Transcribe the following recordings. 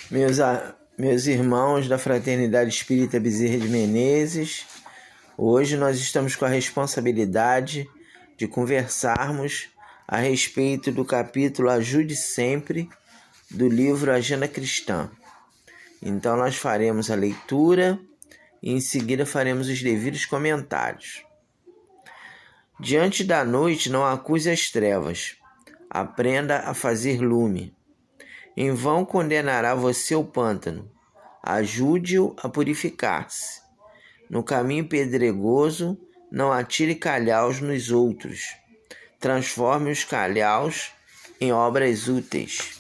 Meus irmãos da Fraternidade Espírita Bezerra de Menezes, hoje nós estamos com a responsabilidade de conversarmos a respeito do capítulo Ajude Sempre do livro Agenda Cristã. Então nós faremos a leitura e em seguida faremos os devidos comentários. Diante da noite não acuse as trevas, aprenda a fazer lume. Em vão condenará você o pântano, ajude-o a purificar-se. No caminho pedregoso, não atire calhaus nos outros, transforme os calhaus em obras úteis.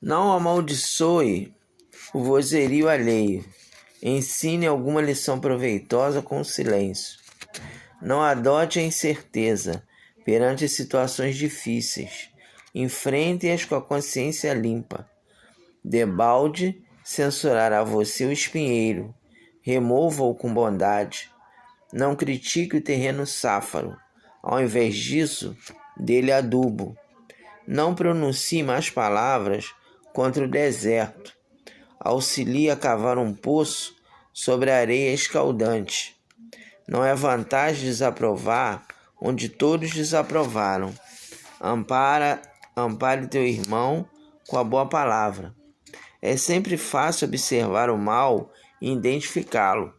Não amaldiçoe o vozerio alheio. Ensine alguma lição proveitosa com silêncio. Não adote a incerteza perante situações difíceis. Enfrente-as com a consciência limpa. Debalde censurará você o espinheiro. Remova-o com bondade. Não critique o terreno sáfaro. Ao invés disso, dê-lhe adubo. Não pronuncie más palavras contra o deserto. Auxilie a cavar um poço sobre a areia escaldante. Não é vantagem desaprovar onde todos desaprovaram. Ampare teu irmão com a boa palavra. É sempre fácil observar o mal e identificá-lo.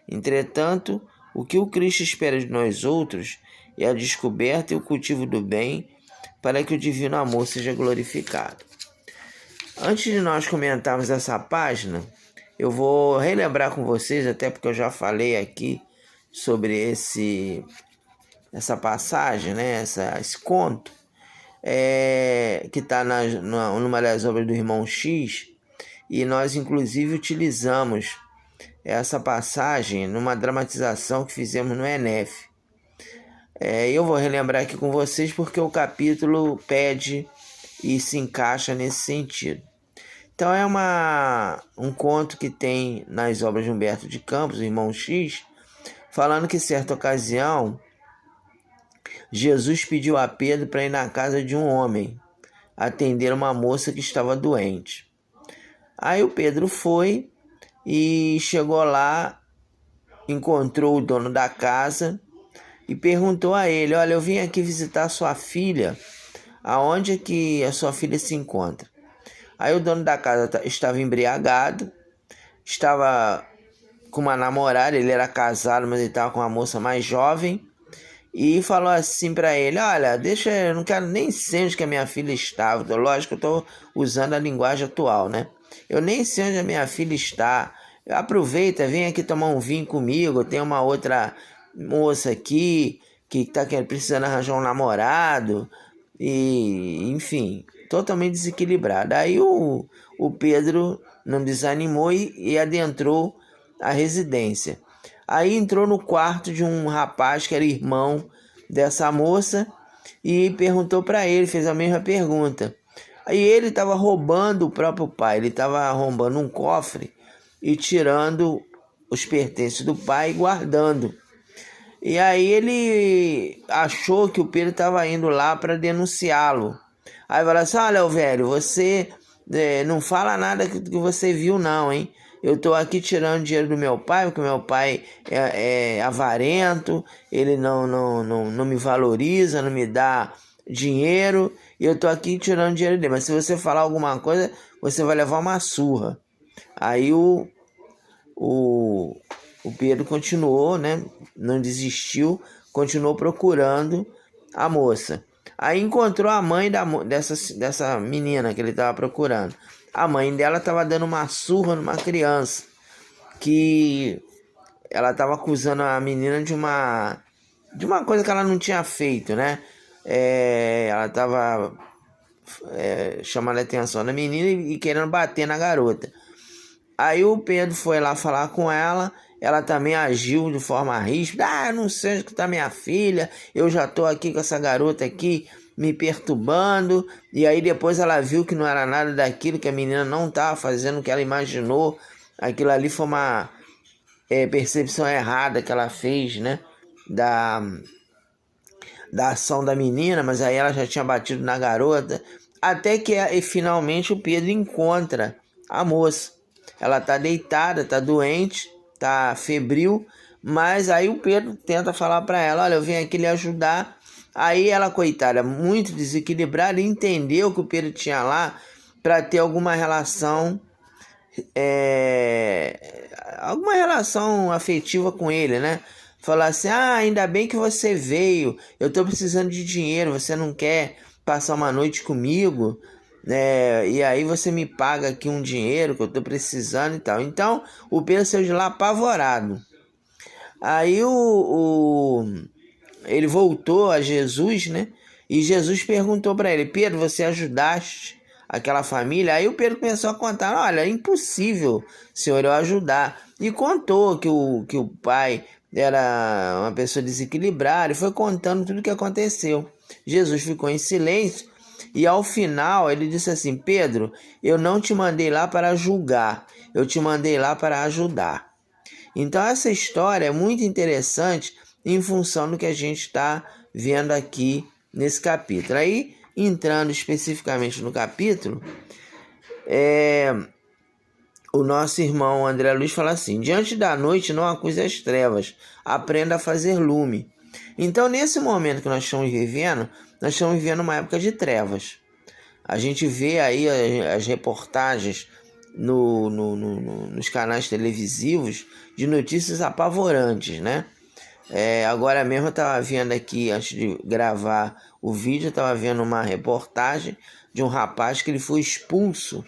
Entretanto, o que o Cristo espera de nós outros é a descoberta e o cultivo do bem para que o divino amor seja glorificado. Antes de nós comentarmos essa página, eu vou relembrar com vocês, até porque eu já falei aqui sobre essa passagem, né? Esse conto, que está numa das obras do Irmão X, e nós inclusive utilizamos essa passagem numa dramatização que fizemos no ENEF. Eu vou relembrar aqui com vocês porque o capítulo pede e se encaixa nesse sentido. Então é um conto que tem nas obras de Humberto de Campos, o Irmão X, falando que certa ocasião Jesus pediu a Pedro para ir na casa de um homem atender uma moça que estava doente. Aí o Pedro foi e chegou lá, encontrou o dono da casa e perguntou a ele: olha, eu vim aqui visitar a sua filha, aonde é que a sua filha se encontra? Aí o dono da casa estava embriagado, estava com uma namorada, ele era casado, mas ele estava com uma moça mais jovem, e falou assim para ele: olha, eu não quero nem sei onde que a minha filha estava. Lógico que eu estou usando a linguagem atual, né? Eu nem sei onde a minha filha está. Aproveita, vem aqui tomar um vinho comigo, tem uma outra moça aqui que está precisando arranjar um namorado, e enfim, totalmente desequilibrado. Aí o Pedro não desanimou e adentrou a residência. Aí entrou no quarto de um rapaz que era irmão dessa moça e perguntou para ele, fez a mesma pergunta. Aí ele estava roubando o próprio pai, ele estava roubando um cofre e tirando os pertences do pai e guardando. E aí ele achou que o Pedro estava indo lá para denunciá-lo. Aí falou assim: olha, velho, você não fala nada que você viu não, hein? Eu tô aqui tirando dinheiro do meu pai, porque meu pai é avarento, ele não me valoriza, não me dá dinheiro, e eu tô aqui tirando dinheiro dele. Mas se você falar alguma coisa, você vai levar uma surra. Aí o Pedro continuou, né? Não desistiu, continuou procurando a moça. Aí encontrou a mãe dessa menina que ele estava procurando. A mãe dela estava dando uma surra numa criança, que ela estava acusando a menina de uma coisa que ela não tinha feito, né? Ela estava chamando a atenção da menina e querendo bater na garota. Aí o Pedro foi lá falar com ela, ela também agiu de forma ríspida. Eu não sei onde que tá minha filha, eu já tô aqui com essa garota aqui me perturbando. E aí depois ela viu que não era nada daquilo, que a menina não estava fazendo o que ela imaginou. Aquilo ali foi percepção errada que ela fez, né? Da ação da menina, mas aí ela já tinha batido na garota. Até que finalmente o Pedro encontra a moça. Ela tá deitada, tá doente, tá febril, mas aí o Pedro tenta falar para ela: olha, eu vim aqui lhe ajudar. Aí ela, coitada, muito desequilibrada, entendeu que o Pedro tinha lá para ter alguma relação afetiva com ele, né? Falar assim: ainda bem que você veio, eu tô precisando de dinheiro, você não quer passar uma noite comigo, né? E aí você me paga aqui um dinheiro que eu tô precisando e tal. Então o Pedro saiu de lá apavorado. Aí ele voltou a Jesus, né? E Jesus perguntou para ele: Pedro, você ajudaste aquela família? Aí o Pedro começou a contar: olha, é impossível, Senhor, eu ajudar. E contou que o pai era uma pessoa desequilibrada e foi contando tudo o que aconteceu. Jesus ficou em silêncio e ao final ele disse assim: Pedro, eu não te mandei lá para julgar, eu te mandei lá para ajudar. Então essa história é muito interessante em função do que a gente está vendo aqui nesse capítulo. Aí, entrando especificamente no capítulo, o nosso irmão André Luiz fala assim: diante da noite não acuse as trevas, aprenda a fazer lume. Então, nesse momento que nós estamos vivendo uma época de trevas. A gente vê aí as reportagens nos canais televisivos de notícias apavorantes, né? Agora mesmo eu estava vendo aqui, antes de gravar o vídeo, eu estava vendo uma reportagem de um rapaz que ele foi expulso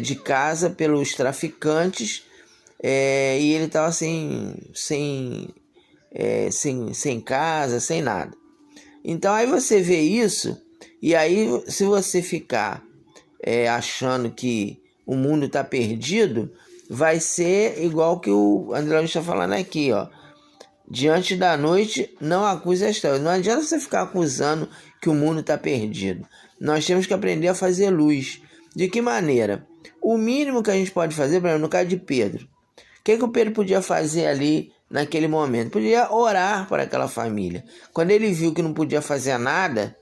de casa pelos traficantes e ele estava sem casa, sem nada. Então aí você vê isso, e aí se você ficar achando que o mundo está perdido, vai ser igual que o André está falando aqui, ó. Diante da noite, não acuse as trevas. Não adianta você ficar acusando que o mundo está perdido. Nós temos que aprender a fazer luz. De que maneira? O mínimo que a gente pode fazer, por exemplo, no caso de Pedro. O que o Pedro podia fazer ali naquele momento? Podia orar por aquela família. Quando ele viu que não podia fazer nada,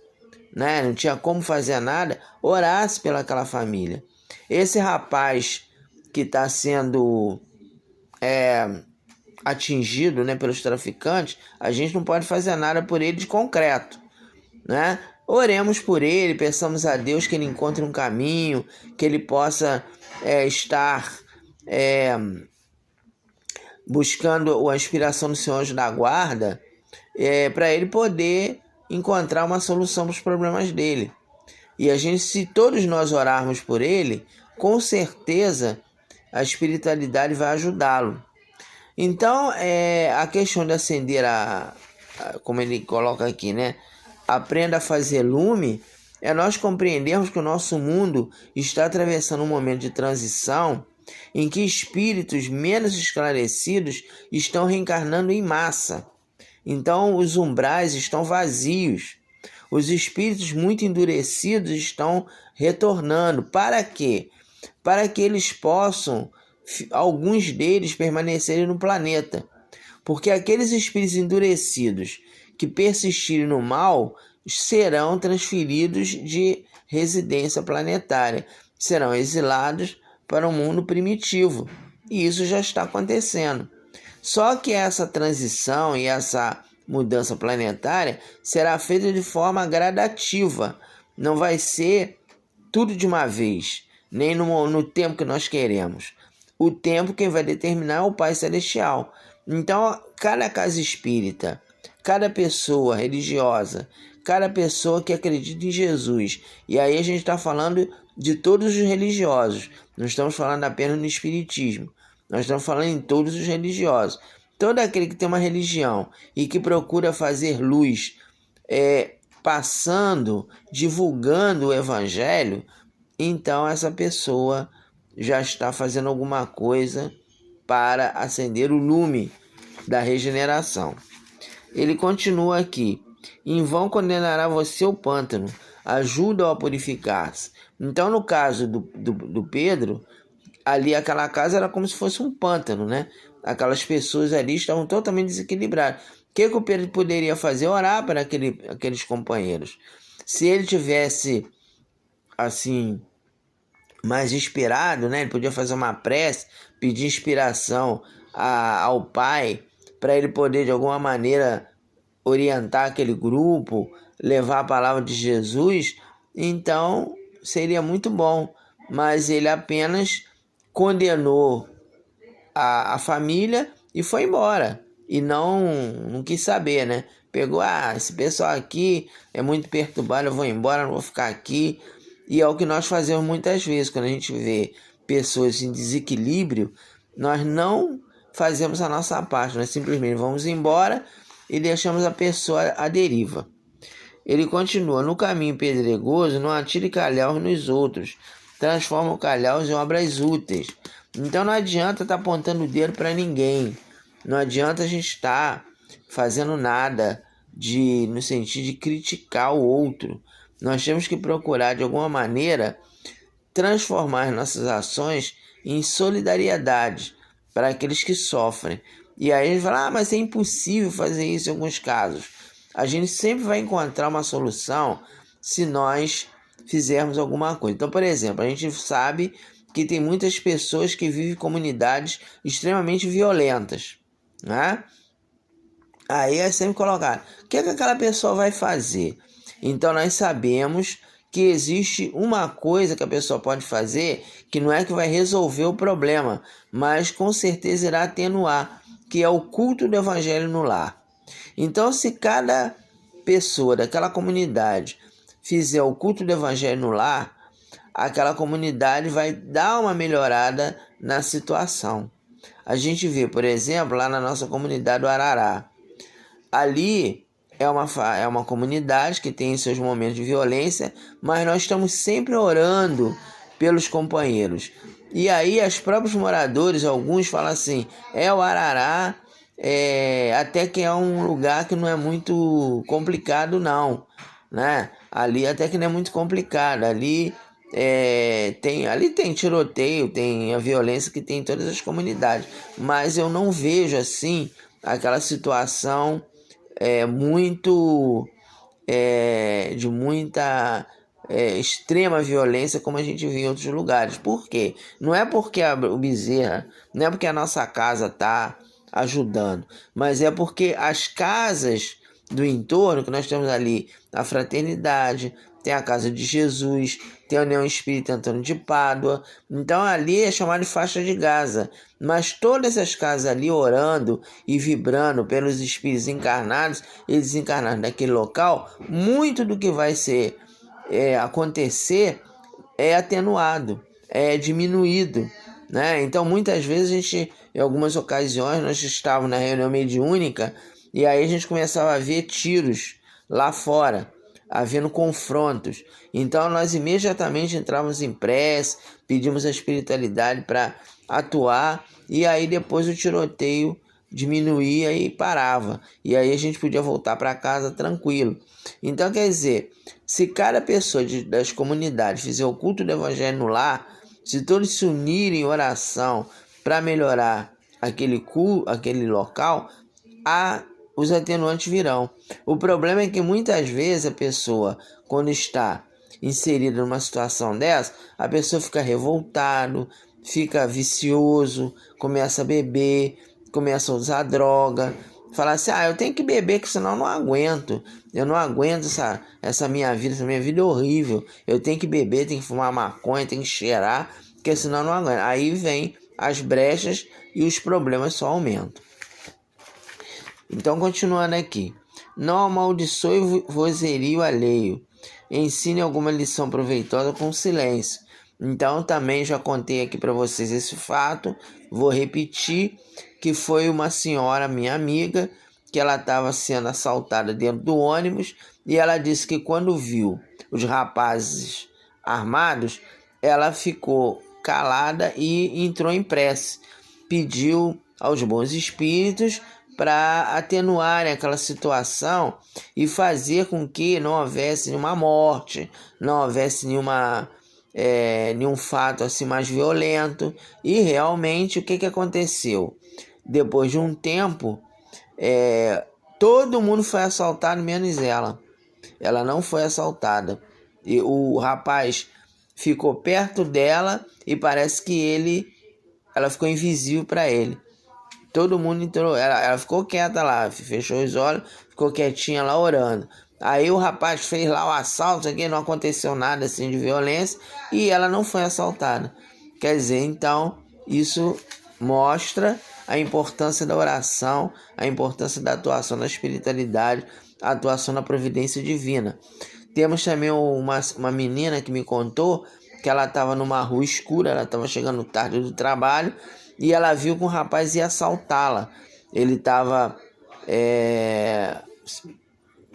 né, não tinha como fazer nada, orasse pelaquela família. Esse rapaz que está sendo atingido, né, pelos traficantes, a gente não pode fazer nada por ele de concreto, né? Oremos por ele, peçamos a Deus que ele encontre um caminho, que ele possa estar buscando a inspiração do seu anjo da guarda, para ele poder encontrar uma solução para os problemas dele. E a gente, se todos nós orarmos por ele, com certeza a espiritualidade vai ajudá-lo. Então, a questão de acender como ele coloca aqui, né? Aprenda a fazer lume, é nós compreendermos que o nosso mundo está atravessando um momento de transição em que espíritos menos esclarecidos estão reencarnando em massa. Então, os umbrais estão vazios. Os espíritos muito endurecidos estão retornando. Para quê? Para que eles possam, alguns deles, permanecerem no planeta. Porque aqueles espíritos endurecidos que persistirem no mal serão transferidos de residência planetária. Serão exilados para o mundo primitivo. E isso já está acontecendo. Só que essa transição e essa mudança planetária será feita de forma gradativa. Não vai ser tudo de uma vez, nem no tempo que nós queremos. O tempo quem vai determinar é o Pai Celestial. Então, cada casa espírita, cada pessoa religiosa, cada pessoa que acredita em Jesus, e aí a gente está falando de todos os religiosos, não estamos falando apenas no espiritismo, nós estamos falando em todos os religiosos. Todo aquele que tem uma religião e que procura fazer luz, passando, divulgando o evangelho, então essa pessoa já está fazendo alguma coisa para acender o lume da regeneração. Ele continua aqui: em vão condenará você o pântano, ajuda-o a purificar-se. Então, no caso do Pedro, ali aquela casa era como se fosse um pântano, né? aquelas pessoas ali estavam totalmente desequilibradas. O que o Pedro poderia fazer? Orar para aqueles companheiros. Se ele tivesse, assim, mais inspirado, né? Ele podia fazer uma prece, pedir inspiração ao Pai, para ele poder, de alguma maneira, orientar aquele grupo, levar a palavra de Jesus. Então, seria muito bom. Mas ele apenas condenou a família e foi embora. E não quis saber, né? Pegou, esse pessoal aqui é muito perturbado, eu vou embora, não vou ficar aqui. E é o que nós fazemos muitas vezes, quando a gente vê pessoas em desequilíbrio, nós não fazemos a nossa parte, nós simplesmente vamos embora e deixamos a pessoa à deriva. Ele continua: no caminho pedregoso, não atire calhaus nos outros, transforma o calhaus em obras úteis. Então não adianta estar apontando o dedo para ninguém, não adianta a gente estar fazendo nada no sentido de criticar o outro. Nós temos que procurar, de alguma maneira, transformar nossas ações em solidariedade para aqueles que sofrem. E aí a gente fala, mas é impossível fazer isso em alguns casos. A gente sempre vai encontrar uma solução se nós fizermos alguma coisa. Então, por exemplo, a gente sabe que tem muitas pessoas que vivem em comunidades extremamente violentas, né? Aí é sempre colocado, o que aquela pessoa vai fazer? Então nós sabemos que existe uma coisa que a pessoa pode fazer que não é que vai resolver o problema, mas com certeza irá atenuar, que é o culto do evangelho no lar. Então, se cada pessoa daquela comunidade fizer o culto do evangelho no lar, aquela comunidade vai dar uma melhorada na situação. A gente vê, por exemplo, lá na nossa comunidade do Arará. Ali é uma comunidade que tem seus momentos de violência, mas nós estamos sempre orando pelos companheiros. E aí, os próprios moradores, alguns falam assim, o Arará, até que é um lugar que não é muito complicado não, né? Ali até que não é muito complicado, ali tem tiroteio, tem a violência que tem em todas as comunidades, mas eu não vejo assim aquela situação de muita extrema violência como a gente vê em outros lugares. Por quê? Não é porque o Bezerra, não é porque a nossa casa está ajudando, mas é porque as casas do entorno, que nós temos ali a Fraternidade, tem a Casa de Jesus, tem a União Espírita Antônio de Pádua, então ali é chamado de faixa de Gaza, mas todas essas casas ali orando e vibrando pelos espíritos encarnados e desencarnados daquele local, muito do que vai acontecer é atenuado, é diminuído, né? Então muitas vezes a gente, em algumas ocasiões, nós estávamos na reunião mediúnica e aí a gente começava a ver tiros lá fora, havendo confrontos. Então nós imediatamente entrávamos em prece, pedimos a espiritualidade para atuar, e aí depois o tiroteio diminuía e parava, e aí a gente podia voltar para casa tranquilo. Então, quer dizer, se cada pessoa das comunidades fizer o culto do evangelho no lar, se todos se unirem em oração para melhorar aquele local, os atenuantes virão. O problema é que muitas vezes a pessoa, quando está inserida numa situação dessa, a pessoa fica revoltado, fica vicioso, começa a beber, começa a usar droga, fala assim, eu tenho que beber, que senão eu não aguento. Eu não aguento essa minha vida é horrível. Eu tenho que beber, tenho que fumar maconha, tenho que cheirar, porque senão eu não aguento. Aí vem as brechas e os problemas só aumentam. Então, continuando aqui. Não amaldiçoe o vozerio alheio. Ensine alguma lição proveitosa com silêncio. Então, também já contei aqui para vocês esse fato. Vou repetir, que foi uma senhora, minha amiga, que ela estava sendo assaltada dentro do ônibus. E ela disse que quando viu os rapazes armados, ela ficou calada e entrou em prece. Pediu aos bons espíritos para atenuarem aquela situação e fazer com que não houvesse nenhuma morte, não houvesse nenhum fato assim mais violento. E realmente o que aconteceu? depois de um tempo, todo mundo foi assaltado, menos ela. Ela não foi assaltada. E o rapaz ficou perto dela e parece que ela ficou invisível para ele. Todo mundo entrou, ela ficou quieta lá, fechou os olhos, ficou quietinha lá orando. Aí o rapaz fez lá o assalto, aqui não aconteceu nada assim de violência e ela não foi assaltada. Quer dizer, então, isso mostra a importância da oração, a importância da atuação da espiritualidade, a atuação da providência divina. Temos também uma menina que me contou que ela estava numa rua escura, ela estava chegando tarde do trabalho e ela viu que um rapaz ia assaltá-la. Ele estava...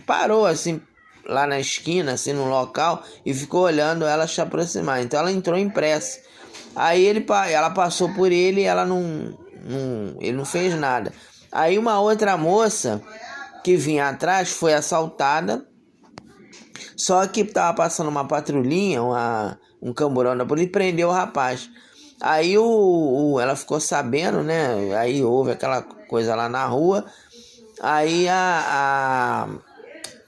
parou assim lá na esquina, assim no local, e ficou olhando ela se aproximar. Então ela entrou em prece. Aí ela passou por ele e ele não fez nada. Aí uma outra moça que vinha atrás foi assaltada, só que estava passando uma patrulhinha, um camburão da polícia, prendeu o rapaz. Aí ela ficou sabendo, né? Aí houve aquela coisa lá na rua. Aí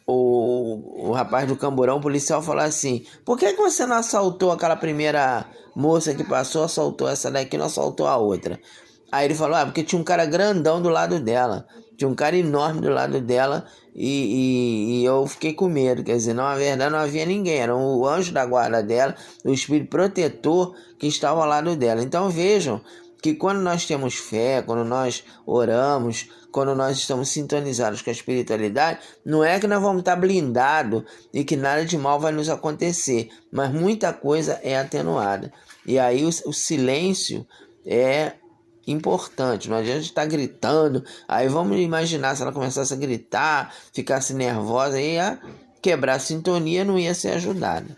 o rapaz do camburão, o policial, falou assim: por que você não assaltou aquela primeira moça que passou, assaltou essa daqui, não assaltou a outra? Aí ele falou: porque tinha um cara grandão do lado dela, tinha um cara enorme do lado dela e eu fiquei com medo. Quer dizer, na verdade não havia ninguém, era o anjo da guarda dela, o espírito protetor que estava ao lado dela. Então vejam que quando nós temos fé, quando nós oramos, quando nós estamos sintonizados com a espiritualidade, não é que nós vamos estar blindados e que nada de mal vai nos acontecer, mas muita coisa é atenuada. E aí o silêncio é importante, não adianta estar gritando. Aí vamos imaginar se ela começasse a gritar, ficasse nervosa, ia quebrar a sintonia, não ia ser ajudada.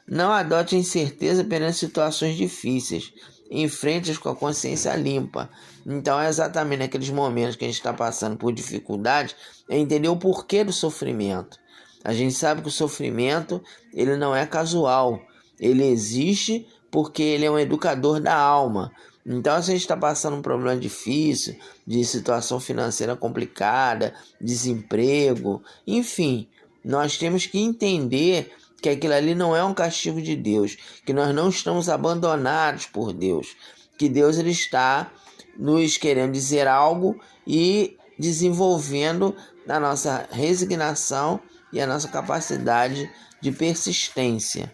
Não adote incerteza perante situações difíceis. Enfrente-as com a consciência limpa. Então é exatamente naqueles momentos que a gente está passando por dificuldades, é entender o porquê do sofrimento. A gente sabe que o sofrimento ele não é casual. Ele existe porque ele é um educador da alma. Então, se a gente está passando um problema difícil, de situação financeira complicada, desemprego, enfim, nós temos que entender que aquilo ali não é um castigo de Deus, que nós não estamos abandonados por Deus, que Deus ele está nos querendo dizer algo e desenvolvendo a nossa resignação e a nossa capacidade de persistência.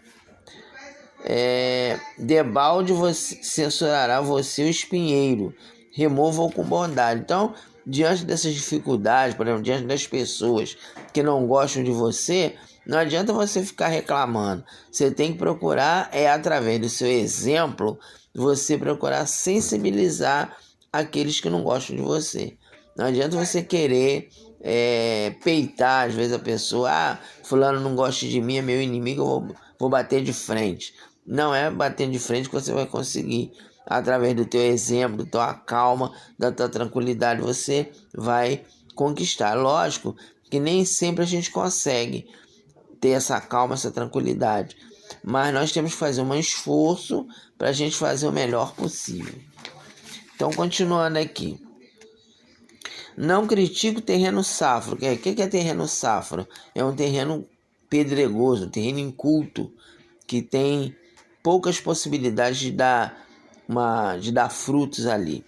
Debalde censurará você o espinheiro, remova-o com bondade. Então, diante dessas dificuldades, por exemplo, diante das pessoas que não gostam de você, não adianta você ficar reclamando. Você tem que procurar, através do seu exemplo, você procurar sensibilizar aqueles que não gostam de você. Não adianta você querer peitar, às vezes, a pessoa. Fulano não gosta de mim, é meu inimigo, eu vou bater de frente. Não é batendo de frente que você vai conseguir. Através do teu exemplo, da tua calma, da tua tranquilidade, você vai conquistar. Lógico que nem sempre a gente consegue ter essa calma, essa tranquilidade. Mas nós temos que fazer um esforço para a gente fazer o melhor possível. Então, continuando aqui. Não critique o terreno safro. O que é terreno safro? É um terreno pedregoso, um terreno inculto, que tem poucas possibilidades de dar frutos ali.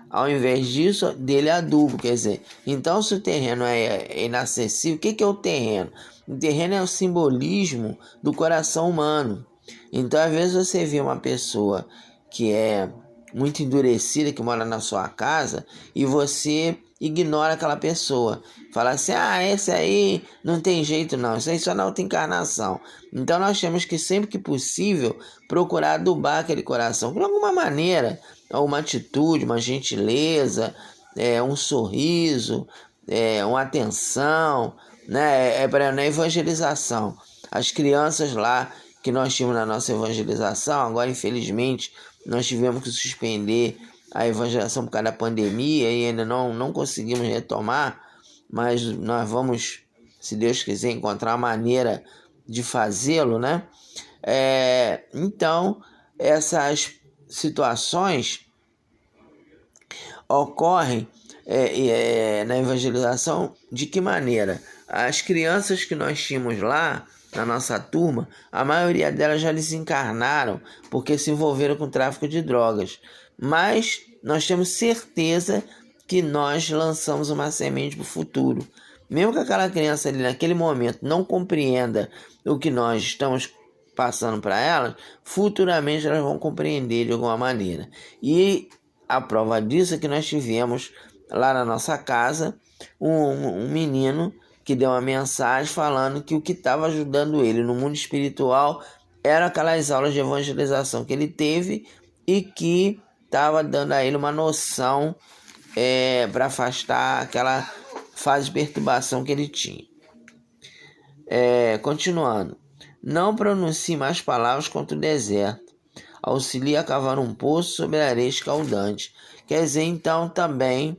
Ao invés disso, dele adubo, quer dizer, então se o terreno é inacessível, o que é o terreno? O terreno é o simbolismo do coração humano. Então, às vezes você vê uma pessoa que é muito endurecida, que mora na sua casa, e você ignora aquela pessoa. Fala assim, esse aí não tem jeito não, isso aí só na outra encarnação. Então nós temos que, sempre que possível, procurar adubar aquele coração, de alguma maneira, uma atitude, uma gentileza, um sorriso, uma atenção, né? Na evangelização. As crianças lá que nós tínhamos na nossa evangelização, agora infelizmente nós tivemos que suspender a evangelização por causa da pandemia e ainda não conseguimos retomar, mas nós vamos, se Deus quiser, encontrar uma maneira de fazê-lo, né? Então, essas situações, ocorrem na evangelização de que maneira? As crianças que nós tínhamos lá na nossa turma, a maioria delas já desencarnaram porque se envolveram com tráfico de drogas. Mas nós temos certeza que nós lançamos uma semente para o futuro. Mesmo que aquela criança ali naquele momento não compreenda o que nós estamos passando para elas, futuramente elas vão compreender de alguma maneira. E a prova disso é que nós tivemos lá na nossa casa um menino que deu uma mensagem falando que o que estava ajudando ele no mundo espiritual eram aquelas aulas de evangelização que ele teve e que estava dando a ele uma noção para afastar aquela fase de perturbação que ele tinha. Continuando. Não pronuncie mais palavras contra o deserto. Auxilie a cavar um poço sobre a areia escaldante. Quer dizer, então, também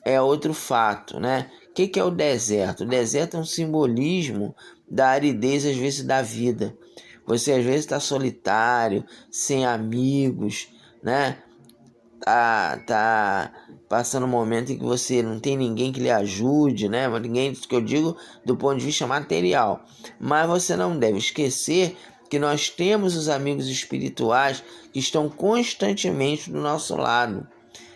é outro fato, né? O que é o deserto? O deserto é um simbolismo da aridez, às vezes, da vida. Você, às vezes, está solitário, sem amigos, né? Tá passando um momento em que você não tem ninguém que lhe ajude, né? Ninguém, que eu digo do ponto de vista material. Mas você não deve esquecer que nós temos os amigos espirituais que estão constantemente do nosso lado.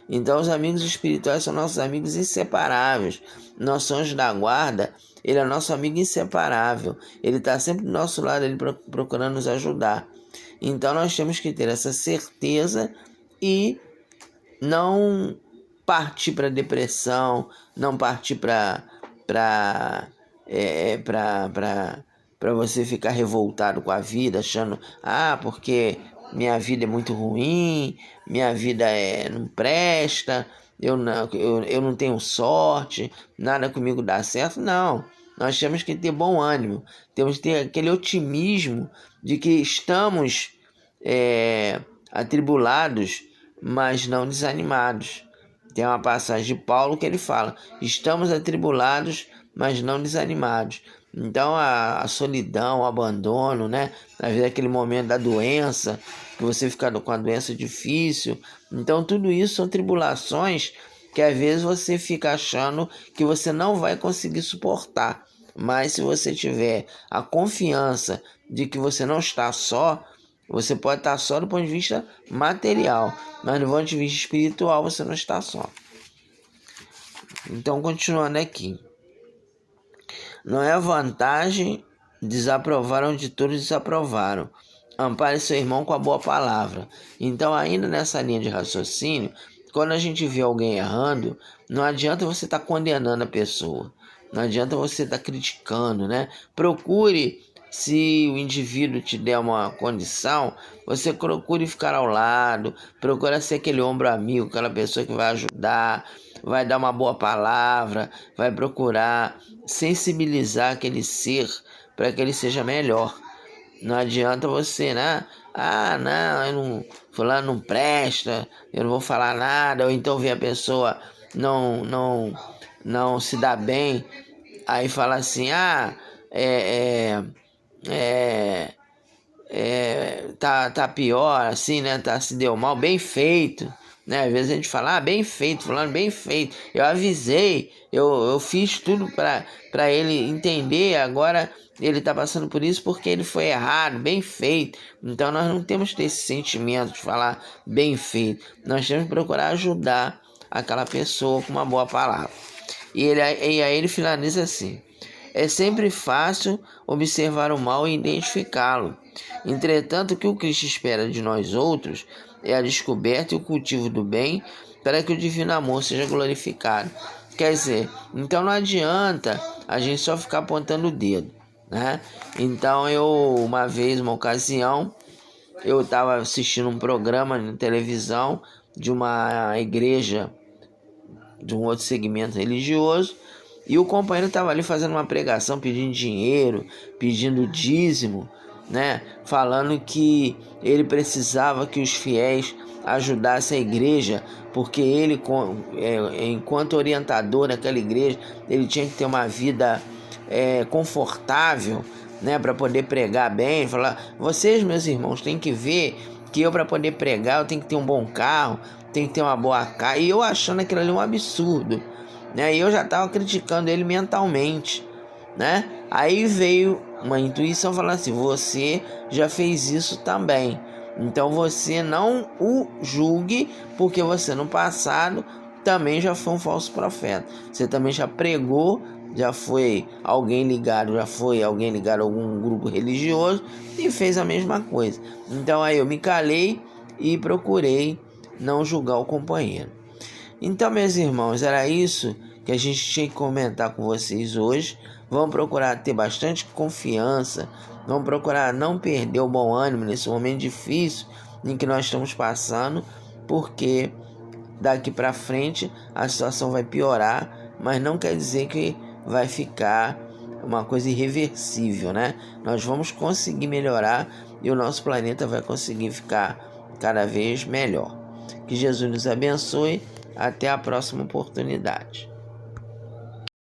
Então, os amigos espirituais são nossos amigos inseparáveis. Nosso anjo da guarda, ele é nosso amigo inseparável. Ele está sempre do nosso lado, ele procurando nos ajudar. Então, nós temos que ter essa certeza e não partir para depressão, não partir para você ficar revoltado com a vida, achando, porque minha vida é muito ruim, minha vida não presta, eu não tenho sorte, nada comigo dá certo. Não, nós temos que ter bom ânimo, temos que ter aquele otimismo de que estamos atribulados, mas não desanimados. Tem uma passagem de Paulo que ele fala, estamos atribulados, mas não desanimados. Então a solidão, o abandono, né? Às vezes aquele momento da doença, que você fica com a doença difícil. Então tudo isso são tribulações que às vezes você fica achando que você não vai conseguir suportar. Mas se você tiver a confiança de que você não está só, você pode estar só do ponto de vista material, mas do ponto de vista espiritual você não está só. Então, continuando aqui. Não é vantagem desaprovar onde todos desaprovaram. Ampare seu irmão com a boa palavra. Então, ainda nessa linha de raciocínio, quando a gente vê alguém errando, não adianta você estar condenando a pessoa. Não adianta você estar criticando, né? Procure, se o indivíduo te der uma condição, você procure ficar ao lado, procure ser aquele ombro amigo, aquela pessoa que vai ajudar, vai dar uma boa palavra, vai procurar sensibilizar aquele ser para que ele seja melhor. Não adianta você, né? Fulano não presta, eu não vou falar nada, ou então ver a pessoa não se dá bem, aí fala assim, tá pior, assim, né? Se deu mal, bem feito, né? Às vezes a gente fala, bem feito, fulano, bem feito. Eu avisei, eu fiz tudo para ele entender, agora ele tá passando por isso porque ele foi errado, bem feito. Então nós não temos que ter esse sentimento de falar bem feito. Nós temos que procurar ajudar aquela pessoa com uma boa palavra. E aí ele finaliza assim: é sempre fácil observar o mal e identificá-lo. Entretanto, o que o Cristo espera de nós outros é a descoberta e o cultivo do bem para que o divino amor seja glorificado. Quer dizer, então não adianta a gente só ficar apontando o dedo, né? Então uma ocasião, eu estava assistindo um programa na televisão de uma igreja, de um outro segmento religioso, e o companheiro estava ali fazendo uma pregação, pedindo dinheiro, pedindo dízimo, né? Falando que ele precisava que os fiéis ajudassem a igreja, porque ele, enquanto orientador naquela igreja, ele tinha que ter uma vida confortável, né? Para poder pregar bem. Falar, vocês, meus irmãos, têm que ver que eu, para poder pregar, eu tenho que ter um bom carro, tem que ter uma boa cara. E eu achando aquilo ali um absurdo, né? E eu já estava criticando ele mentalmente, né? Aí veio uma intuição falando assim: você já fez isso também, então você não o julgue, porque você no passado também já foi um falso profeta. Você também já pregou, já foi alguém ligado a algum grupo religioso e fez a mesma coisa. Então aí eu me calei e procurei não julgar o companheiro. Então, meus irmãos, era isso que a gente tinha que comentar com vocês hoje. Vamos procurar ter bastante confiança, vamos procurar não perder o bom ânimo nesse momento difícil em que nós estamos passando, porque daqui para frente a situação vai piorar, mas não quer dizer que vai ficar uma coisa irreversível, né? Nós vamos conseguir melhorar e o nosso planeta vai conseguir ficar cada vez melhor. Que Jesus nos abençoe. Até a próxima oportunidade.